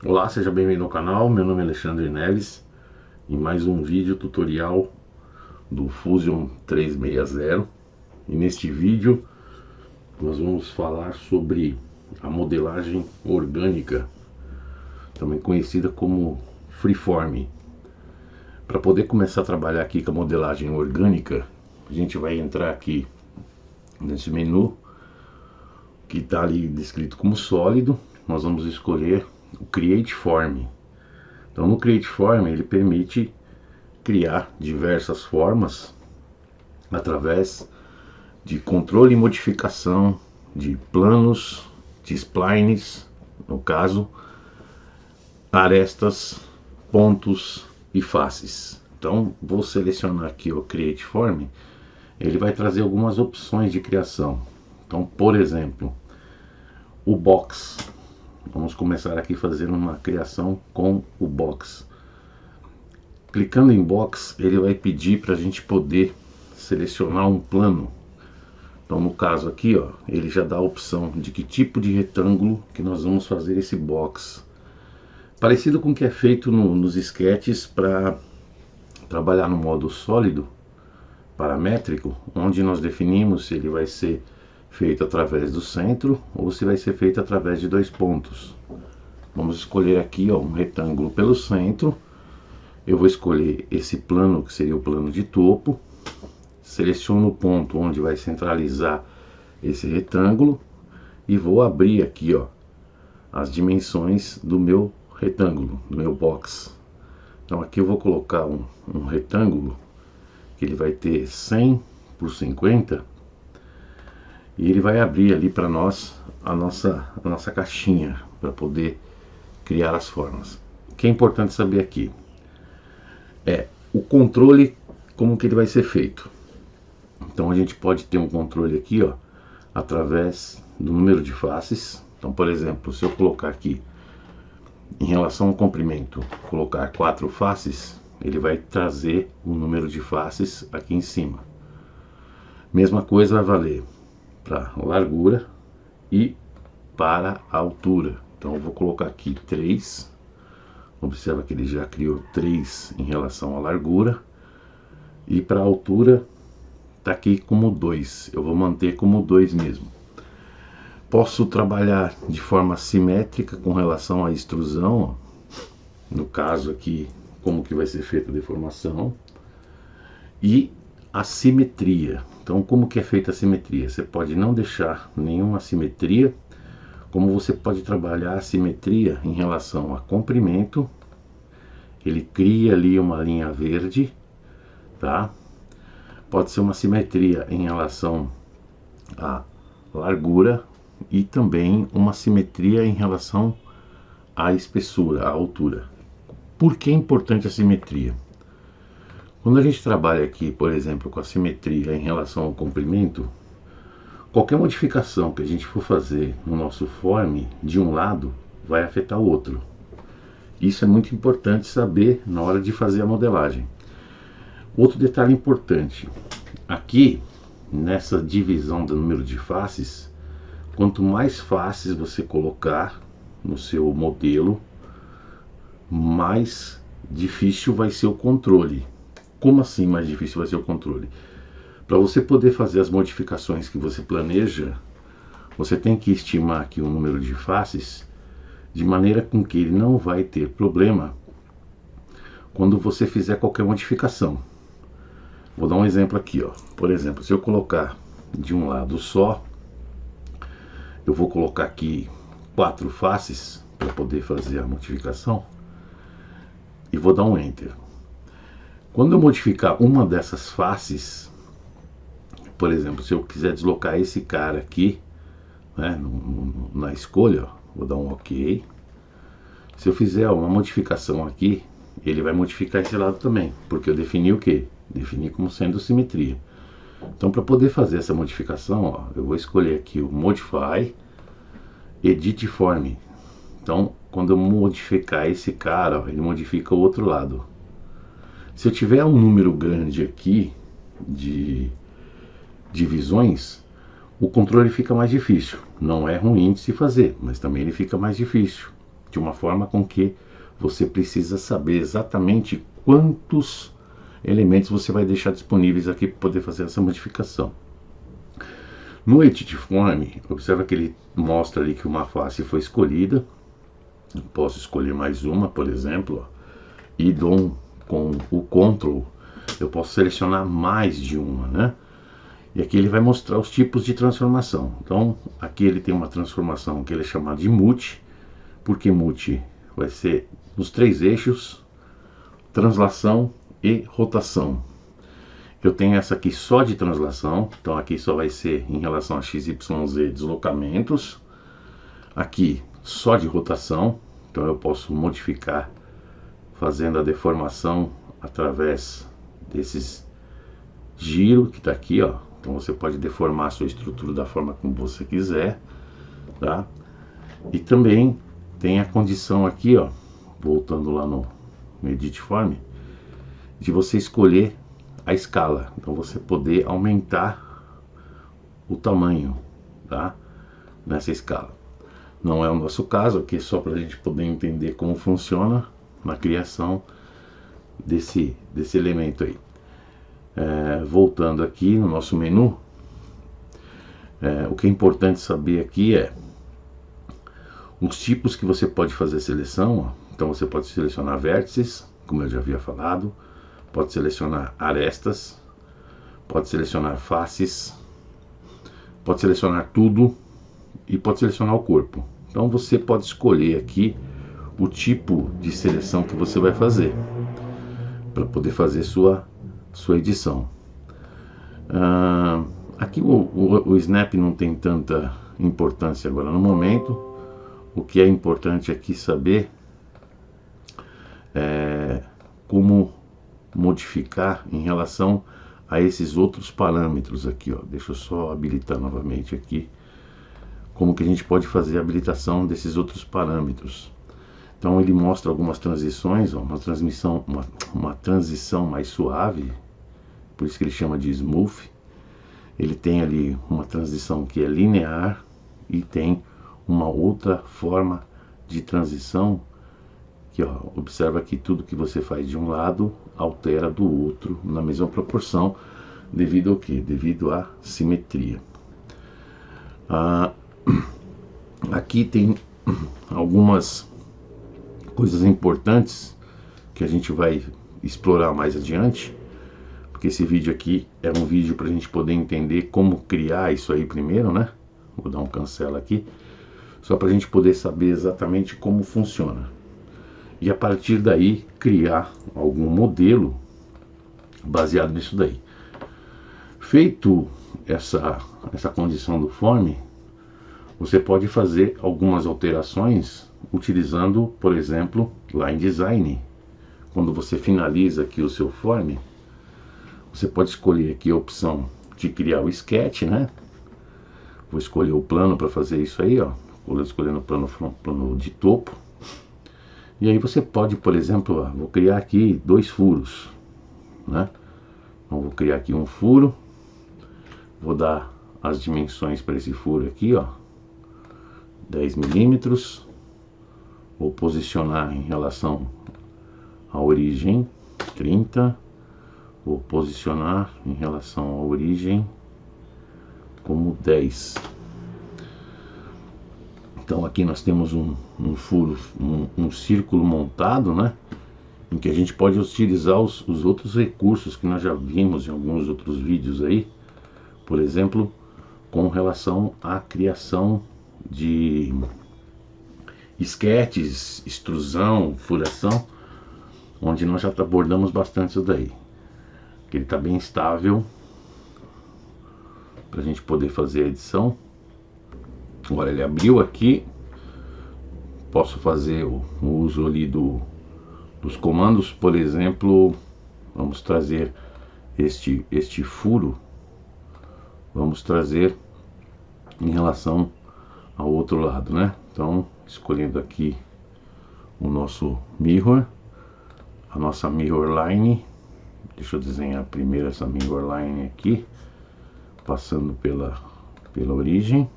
Olá, seja bem-vindo ao canal. Meu nome é Alexandre Neves em mais um vídeo tutorial do Fusion 360. E neste vídeo nós vamos falar sobre a modelagem orgânica, também conhecida como freeform. Para poder começar a trabalhar aqui com a modelagem orgânica, a gente vai entrar aqui nesse menu que está ali descrito como sólido. Nós vamos escolher o Create Form. Então no Create Form ele permite criar diversas formas através de controle e modificação de planos, de splines, no caso, arestas, pontos e faces. Então vou selecionar aqui o Create Form, ele vai trazer algumas opções de criação. Então, por exemplo, o box. Vamos começar aqui fazendo uma criação com o box. Clicando em box, ele vai pedir para a gente poder selecionar um plano. Então no caso aqui, ó, ele já dá a opção de que tipo de retângulo que nós vamos fazer esse box. Parecido com o que é feito nos sketches para trabalhar no modo sólido, paramétrico, onde nós definimos se ele vai ser feito através do centro ou se vai ser feito através de dois pontos. Vamos escolher aqui, ó, um retângulo pelo centro. Eu vou escolher esse plano, que seria o plano de topo. Seleciono o ponto onde vai centralizar esse retângulo e vou abrir aqui, ó, as dimensões do meu retângulo, do meu box. Então aqui eu vou colocar um retângulo que ele vai ter 100 por 50 e ele vai abrir ali para nós a nossa caixinha para poder criar as formas. O que é importante saber aqui é o controle, como que ele vai ser feito. Então a gente pode ter um controle aqui, ó, através do número de faces. Então, por exemplo, se eu colocar aqui em relação ao comprimento, colocar 4 faces, ele vai trazer o número de faces aqui em cima. Mesma coisa vai valer para largura e para a altura. Então eu vou colocar aqui 3. Observa que ele já criou 3 em relação à largura. E para a altura está aqui como 2. Eu vou manter como 2 mesmo. Posso trabalhar de forma simétrica com relação à extrusão. Ó. No caso aqui, como que vai ser feita a deformação. E a simetria. Então, como que é feita a simetria? Você pode não deixar nenhuma simetria, como você pode trabalhar a simetria em relação a comprimento. Ele cria ali uma linha verde, tá? Pode ser uma simetria em relação à largura e também uma simetria em relação à espessura, à altura. Por que é importante a simetria? Quando a gente trabalha aqui, por exemplo, com a simetria em relação ao comprimento, qualquer modificação que a gente for fazer no nosso form de um lado vai afetar o outro. Isso é muito importante saber na hora de fazer a modelagem. Outro detalhe importante, aqui nessa divisão do número de faces, quanto mais faces você colocar no seu modelo, mais difícil vai ser o controle. Como assim mais difícil vai ser o controle? Para você poder fazer as modificações que você planeja, você tem que estimar aqui o número de faces de maneira com que ele não vai ter problema quando você fizer qualquer modificação. Vou dar um exemplo aqui, ó. Por exemplo, se eu colocar de um lado só, eu vou colocar aqui 4 faces para poder fazer a modificação e vou dar um Enter. Quando eu modificar uma dessas faces, por exemplo, se eu quiser deslocar esse cara aqui, né, na escolha, ó, vou dar um OK. Se eu fizer uma modificação aqui, ele vai modificar esse lado também, porque eu defini o que? Defini como sendo simetria. Então, para poder fazer essa modificação, ó, eu vou escolher aqui o Modify, Edit Form. Então, quando eu modificar esse cara, ó, ele modifica o outro lado. Se eu tiver um número grande aqui de divisões, o controle fica mais difícil. Não é ruim de se fazer, mas também ele fica mais difícil. de uma forma com que você precisa saber exatamente quantos elementos você vai deixar disponíveis aqui para poder fazer essa modificação. No Edit Form, observa que ele mostra ali que uma face foi escolhida. Eu posso escolher mais uma, por exemplo, ó, e com o Ctrl eu posso selecionar mais de uma, né? E aqui ele vai mostrar os tipos de transformação. Então aqui ele tem uma transformação que ele é chamada de Multi, porque Multi vai ser nos 3 eixos, translação e rotação. Eu tenho essa aqui só de translação, então aqui só vai ser em relação a x, y, z deslocamentos. Aqui só de rotação, então eu posso modificar fazendo a deformação através desses giro que está aqui, ó. Então você pode deformar a sua estrutura da forma como você quiser, tá? E também tem a condição aqui, ó, voltando lá no Edit Form, de você escolher a escala. Então você poder aumentar o tamanho, tá? Nessa escala. Não é o nosso caso aqui, só para a gente poder entender como funciona na criação desse elemento aí. Voltando aqui no nosso menu, o que é importante saber aqui é os tipos que você pode fazer seleção, ó. Então você pode selecionar vértices, como eu já havia falado, pode selecionar arestas, pode selecionar faces, pode selecionar tudo e pode selecionar o corpo. Então você pode escolher aqui o tipo de seleção que você vai fazer para poder fazer sua edição. Aqui o Snap não tem tanta importância agora no momento. O que é importante aqui saber é como modificar em relação a esses outros parâmetros aqui, ó. Deixa eu só habilitar novamente aqui como que a gente pode fazer a habilitação desses outros parâmetros. Então ele mostra algumas transições, ó, uma transição mais suave, por isso que ele chama de smooth. Ele tem ali uma transição que é linear e tem uma outra forma de transição que, ó, observa que tudo que você faz de um lado altera do outro na mesma proporção, devido ao que? Devido à simetria. Aqui tem algumas coisas importantes que a gente vai explorar mais adiante, porque esse vídeo aqui é um vídeo para a gente poder entender como criar isso aí primeiro, né? Vou dar um cancela aqui, só para a gente poder saber exatamente como funciona. E a partir daí criar algum modelo baseado nisso daí. Feito essa condição do form, você pode fazer algumas alterações utilizando, por exemplo, Line Design. Quando você finaliza aqui o seu form, você pode escolher aqui a opção de criar o sketch, né? Vou escolher o plano para fazer isso aí, ó. Vou escolher no plano de topo. E aí você pode, por exemplo, ó, vou criar aqui 2 furos, né? Então vou criar aqui um furo, vou dar as dimensões para esse furo aqui, ó, 10 milímetros. Vou posicionar em relação à origem 30. Vou posicionar em relação à origem como 10. Então aqui nós temos um furo, um círculo montado, né? Em que a gente pode utilizar os outros recursos que nós já vimos em alguns outros vídeos aí. Por exemplo, com relação à criação de esquetes, extrusão, furação, onde nós já abordamos bastante isso daí. Que ele está bem estável para a gente poder fazer a edição. Agora ele abriu aqui, posso fazer o uso ali dos comandos. Por exemplo, vamos trazer este furo, vamos trazer em relação ao outro lado, né? Então, escolhendo aqui o nosso mirror, a nossa mirror line. Deixa eu desenhar primeiro essa mirror line aqui, passando pela origem.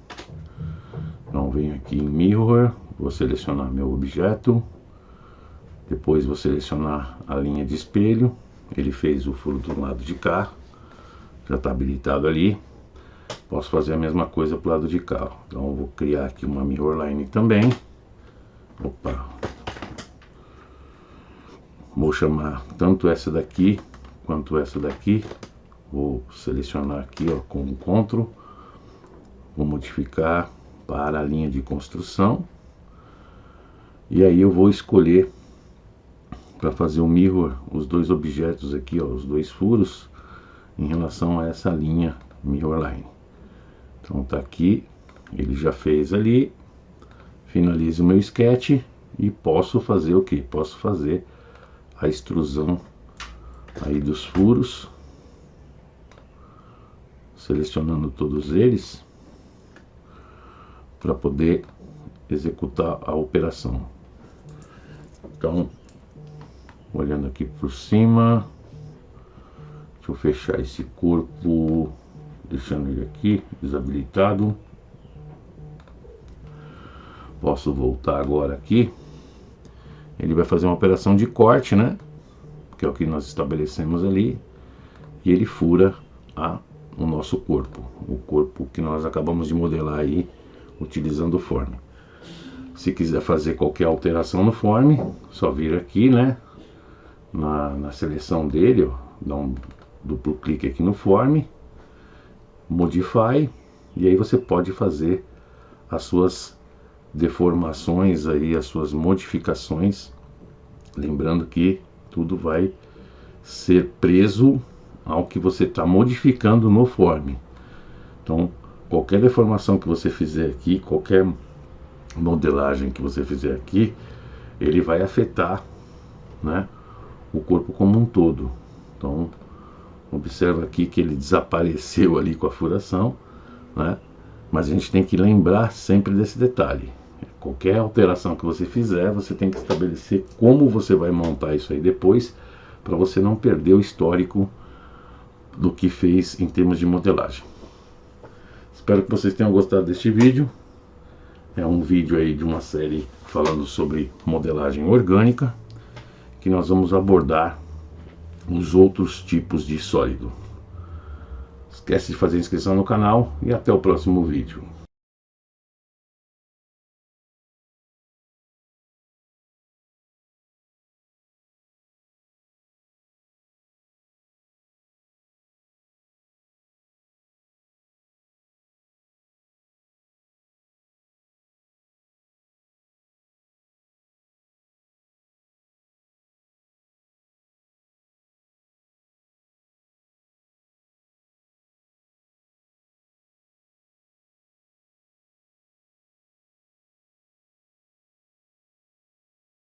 Então venho aqui em mirror, Vou selecionar meu objeto, depois vou selecionar a linha de espelho. Ele fez o furo do lado de cá, já está habilitado ali. Posso fazer a mesma coisa para o lado de cá. Então eu vou criar aqui uma mirror line também. Opa! Vou chamar tanto essa daqui quanto essa daqui. Vou selecionar aqui, ó, com o Ctrl. Vou modificar para a linha de construção. E aí eu vou escolher para fazer o mirror os dois objetos aqui, ó, os dois furos em relação a essa linha mirror line. Então tá aqui, ele já fez ali. Finalizo o meu sketch e posso fazer o que? Posso fazer a extrusão aí dos furos, selecionando todos eles para poder executar a operação. Então, olhando aqui por cima, deixa eu fechar esse corpo, deixando ele aqui desabilitado. Posso voltar agora aqui. Ele vai fazer uma operação de corte, né? Que é o que nós estabelecemos ali. E ele fura o nosso corpo. O corpo que nós acabamos de modelar aí, utilizando o form. Se quiser fazer qualquer alteração no form, só vir aqui, né? Na seleção dele, ó, dá um duplo clique aqui no form. Modify. E aí você pode fazer as suas deformações aí, as suas modificações, lembrando que tudo vai ser preso ao que você está modificando no form. Então qualquer deformação que você fizer aqui, qualquer modelagem que você fizer aqui, ele vai afetar, né, o corpo como um todo. Então observa aqui que ele desapareceu ali com a furação, né? Mas a gente tem que lembrar sempre desse detalhe. Qualquer alteração que você fizer, você tem que estabelecer como você vai montar isso aí depois, para você não perder o histórico do que fez em termos de modelagem. Espero que vocês tenham gostado deste vídeo. É um vídeo aí de uma série falando sobre modelagem orgânica, que nós vamos abordar os outros tipos de sólido. Esquece de fazer inscrição no canal e até o próximo vídeo.